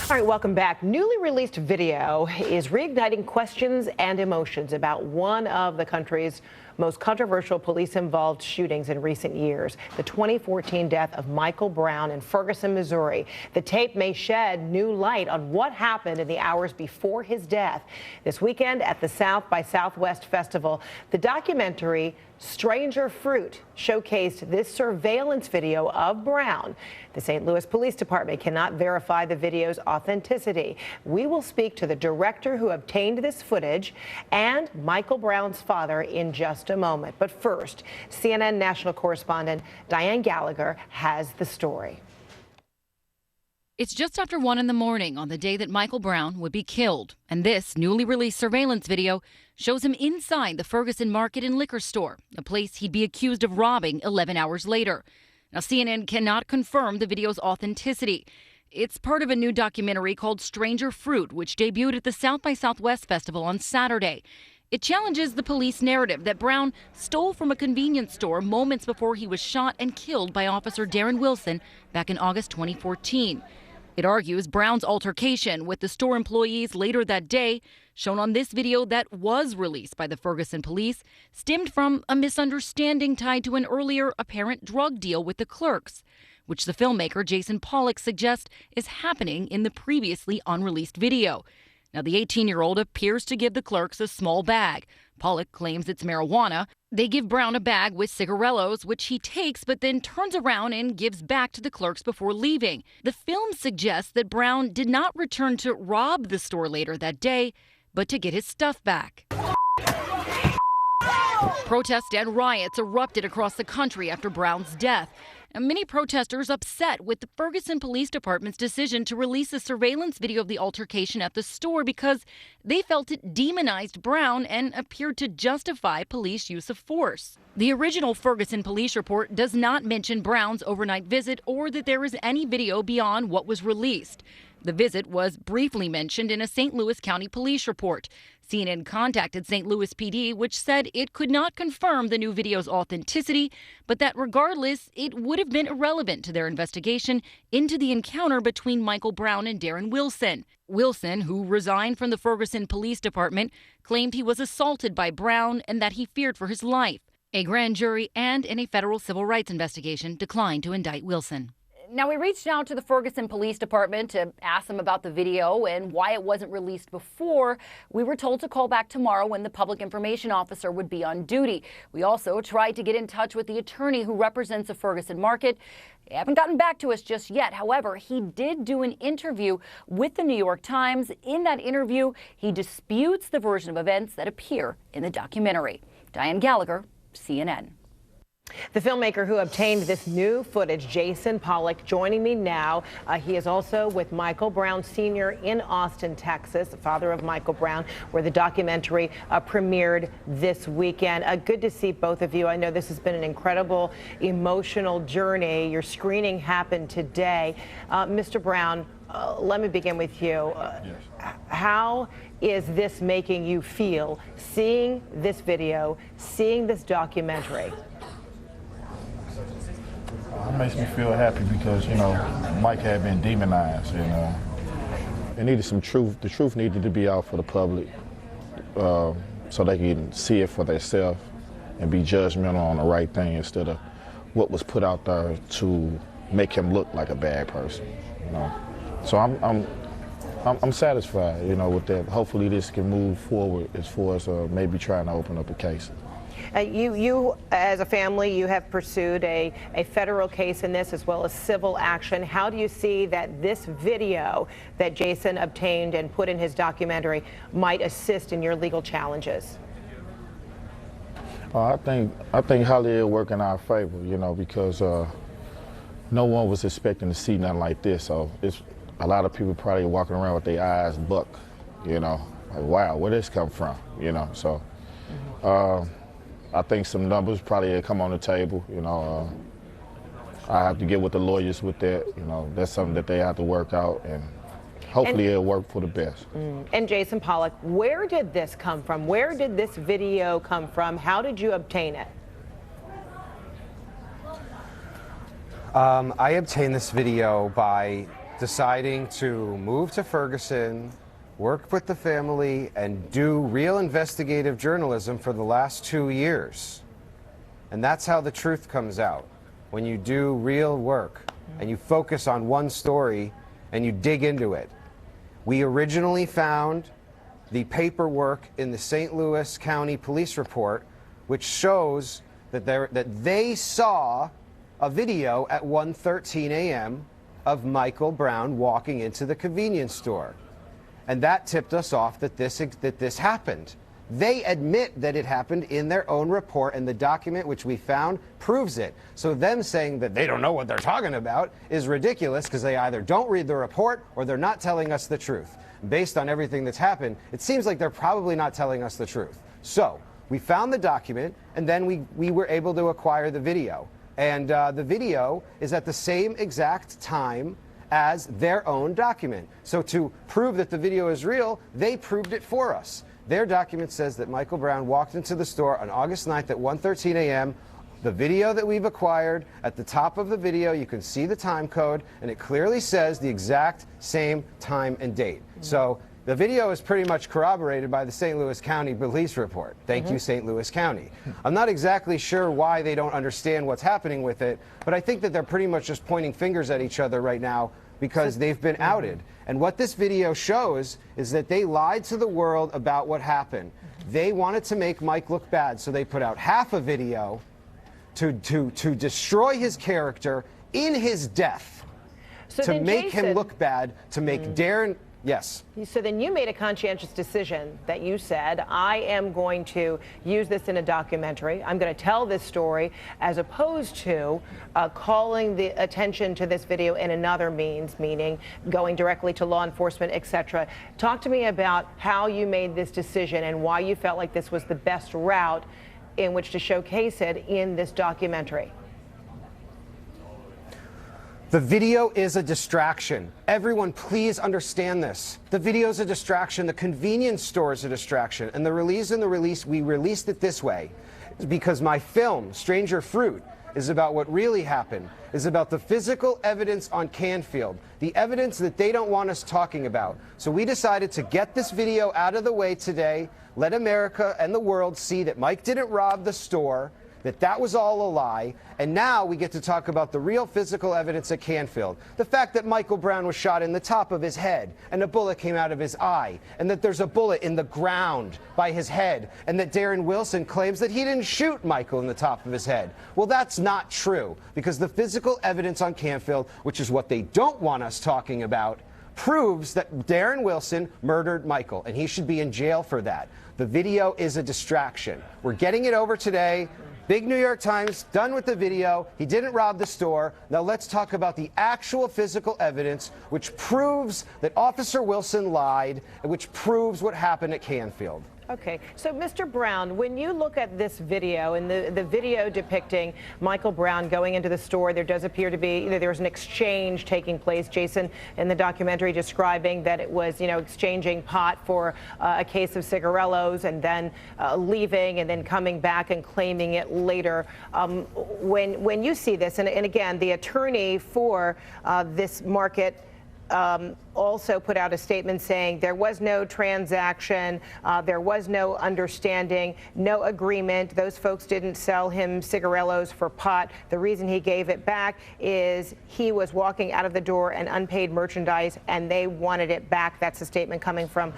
All right, welcome back. Newly released video is reigniting questions and emotions about one of the country's most controversial police-involved shootings in recent years, the 2014 death of Michael Brown in Ferguson, Missouri. The tape may shed new light on what happened in the hours before his death. This weekend at the South by Southwest Festival, the documentary Stranger Fruit showcased this surveillance video of Brown. The St. Louis Police Department cannot verify the video's authenticity. We will speak to the director who obtained this footage and Michael Brown's father in just a moment. But first, CNN national correspondent Diane Gallagher has the story. It's just after 1 in the morning on the day that Michael Brown would be killed. And this newly released surveillance video shows him inside the Ferguson Market and Liquor Store, a place he'd be accused of robbing 11 hours later. Now, CNN cannot confirm the video's authenticity. It's part of a new documentary called Stranger Fruit, which debuted at the South by Southwest Festival on Saturday. It challenges the police narrative that Brown stole from a convenience store moments before he was shot and killed by Officer Darren Wilson back in August 2014. It argues Brown's altercation with the store employees later that day, shown on this video that was released by the Ferguson police, stemmed from a misunderstanding tied to an earlier apparent drug deal with the clerks, which the filmmaker Jason Pollock suggests is happening in the previously unreleased video. Now, the 18-year-old appears to give the clerks a small bag. Pollock claims it's marijuana. They give Brown a bag with cigarillos, which he takes but then turns around and gives back to the clerks before leaving. The film suggests that Brown did not return to rob the store later that day, but to get his stuff back. Protests and riots erupted across the country after Brown's death. And many protesters upset with the Ferguson Police Department's decision to release a surveillance video of the altercation at the store because they felt it demonized Brown and appeared to justify police use of force. The original Ferguson police report does not mention Brown's overnight visit or that there is any video beyond what was released. The visit was briefly mentioned in a St. Louis County police report. CNN contacted St. Louis PD, which said it could not confirm the new video's authenticity, but that regardless, it would have been irrelevant to their investigation into the encounter between Michael Brown and Darren Wilson. Wilson, who resigned from the Ferguson Police Department, claimed he was assaulted by Brown and that he feared for his life. A grand jury and in a federal civil rights investigation declined to indict Wilson. Now, we reached out to the Ferguson Police Department to ask them about the video and why it wasn't released before. We were told to call back tomorrow when the public information officer would be on duty. We also tried to get in touch with the attorney who represents the Ferguson Market. They haven't gotten back to us just yet. However, he did do an interview with the New York Times. In that interview, he disputes the version of events that appear in the documentary. Diane Gallagher, CNN. The filmmaker who obtained this new footage, Jason Pollock, joining me now. He is also with Michael Brown Sr. in Austin, Texas, the father of Michael Brown, where the documentary premiered this weekend. Good to see both of you. I know this has been an incredible, emotional journey. Your screening happened today. Mr. Brown, let me begin with you. Yes. How is this making you feel, seeing this video, seeing this documentary? It makes me feel happy because, Mike had been demonized, It needed some truth. The truth needed to be out for the public so they can see it for themselves and be judgmental on the right thing instead of what was put out there to make him look like a bad person, So I'm satisfied, with that. Hopefully this can move forward as far as maybe trying to open up a case. You, as a family, you have pursued a federal case in this as well as civil action. How do you see that this video that Jason obtained and put in his documentary might assist in your legal challenges? I think highly it'll work in our favor, because no one was expecting to see nothing like this. So it's a lot of people probably walking around with their eyes buck, like, wow, where did this come from, So. I think some numbers probably come on the table. I have to get with the lawyers with that. That's something that they have to work out, and hopefully it'll work for the best. And Jason Pollock, where did this come from? Where did this video come from? How did you obtain it? I obtained this video by deciding to move to Ferguson, work with the family, and do real investigative journalism for the last 2 years. And that's how the truth comes out. When you do real work and you focus on one story and you dig into it. We originally found the paperwork in the St. Louis County Police report, which shows that they saw a video at 1:13 a.m. of Michael Brown walking into the convenience store. And that tipped us off that this happened. They admit that it happened in their own report, and the document which we found proves it. So them saying that they don't know what they're talking about is ridiculous, because they either don't read the report or they're not telling us the truth. Based on everything that's happened, it seems like they're probably not telling us the truth. So we found the document, and then we were able to acquire the video. And the video is at the same exact time as their own document. So to prove that the video is real, they proved it for us. Their document says that Michael Brown walked into the store on August 9th at 1:13 a.m. The video that we've acquired, at the top of the video, you can see the time code, and it clearly says the exact same time and date. So the video is pretty much corroborated by the St. Louis County Police report. Thank you, St. Louis County. I'm not exactly sure why they don't understand what's happening with it, but I think that they're pretty much just pointing fingers at each other right now because they've been outed. And what this video shows is that they lied to the world about what happened. They wanted to make Mike look bad, so they put out half a video to destroy his character in his death, So to then, make Jason, him look bad, to make Darren. Yes. So then you made a conscientious decision that you said, I am going to use this in a documentary. I'm going to tell this story, as opposed to calling the attention to this video in another means, meaning going directly to law enforcement, etc. Talk to me about how you made this decision and why you felt like this was the best route in which to showcase it in this documentary. The video is a distraction. Everyone, please understand this. The video is a distraction. The convenience store is a distraction. And we released it this way because my film, Stranger Fruit, is about what really happened, is about the physical evidence on Canfield, the evidence that they don't want us talking about. So we decided to get this video out of the way today, let America and the world see that Mike didn't rob the store, that was all a lie, and now we get to talk about the real physical evidence at Canfield. The fact that Michael Brown was shot in the top of his head, and a bullet came out of his eye, and that there's a bullet in the ground by his head, and that Darren Wilson claims that he didn't shoot Michael in the top of his head. Well, that's not true, because the physical evidence on Canfield, which is what they don't want us talking about, proves that Darren Wilson murdered Michael, and he should be in jail for that. The video is a distraction. We're getting it over today. Big New York Times, done with the video. He didn't rob the store. Now let's talk about the actual physical evidence, which proves that Officer Wilson lied, and which proves what happened at Canfield. Okay, so Mr. Brown, when you look at this video and the video depicting Michael Brown going into the store, there does appear to be, there's an exchange taking place. Jason, in the documentary, describing that it was, exchanging pot for a case of cigarillos, and then leaving and then coming back and claiming it later. When you see this, and again, the attorney for this market also put out a statement saying there was no transaction, there was no understanding, no agreement. Those folks didn't sell him cigarillos for pot. The reason he gave it back is he was walking out of the door and unpaid merchandise, and they wanted it back. That's a statement coming from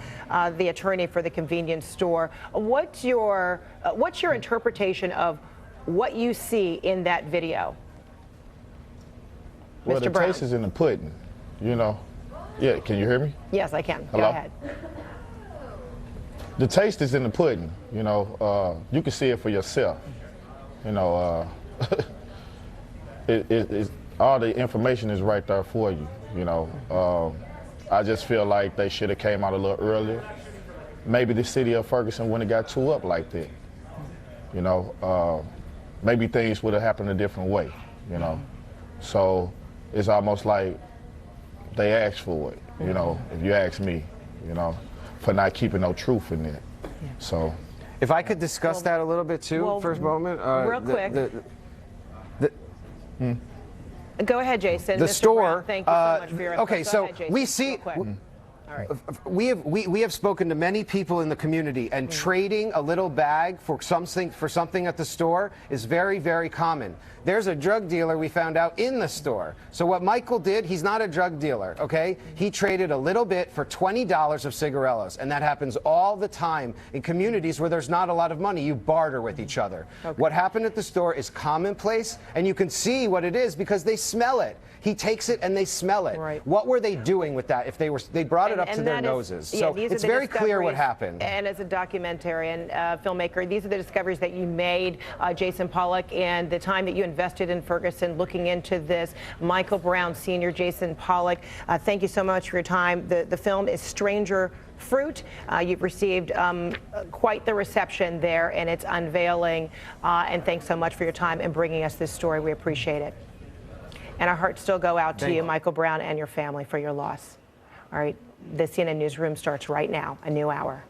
the attorney for the convenience store. What's your interpretation of what you see in that video, Well, Mr. the Brown? taste is in the pudding, Yeah, can you hear me? Yes, I can. Hello? Go ahead. The taste is in the pudding, you can see it for yourself. All the information is right there for you, I just feel like they should have came out a little earlier. Maybe the city of Ferguson wouldn't have got too up like that. Maybe things would have happened a different way, So it's almost like they asked for it, if you ask me, for not keeping no truth in it. So, If I could discuss that a little bit too, for a moment. Real quick. Go ahead, Jason. The Mr. store. Brown, thank you so much for your input. Okay, Go so ahead, Jason, we real see. quick. All right. We have spoken to many people in the community, and trading a little bag for something at the store is very, very common. There's a drug dealer we found out in the store. So what Michael did, he's not a drug dealer, okay? He traded a little bit for $20 of cigarillos, and that happens all the time in communities where there's not a lot of money. You barter with each other. Okay. What happened at the store is commonplace, and you can see what it is because they smell it. He takes it and they smell it. Right. What were they doing with that? If they brought it up to their noses. So it's very clear what happened. And as a documentarian filmmaker, these are the discoveries that you made, Jason Pollock, and the time that you invested in Ferguson looking into this. Michael Brown Sr., Jason Pollock, thank you so much for your time. The film is Stranger Fruit. You've received quite the reception there, and it's unveiling. And thanks so much for your time and bringing us this story. We appreciate it. And our hearts still go out to you, Michael Brown, and your family for your loss. All right, the CNN Newsroom starts right now, a new hour.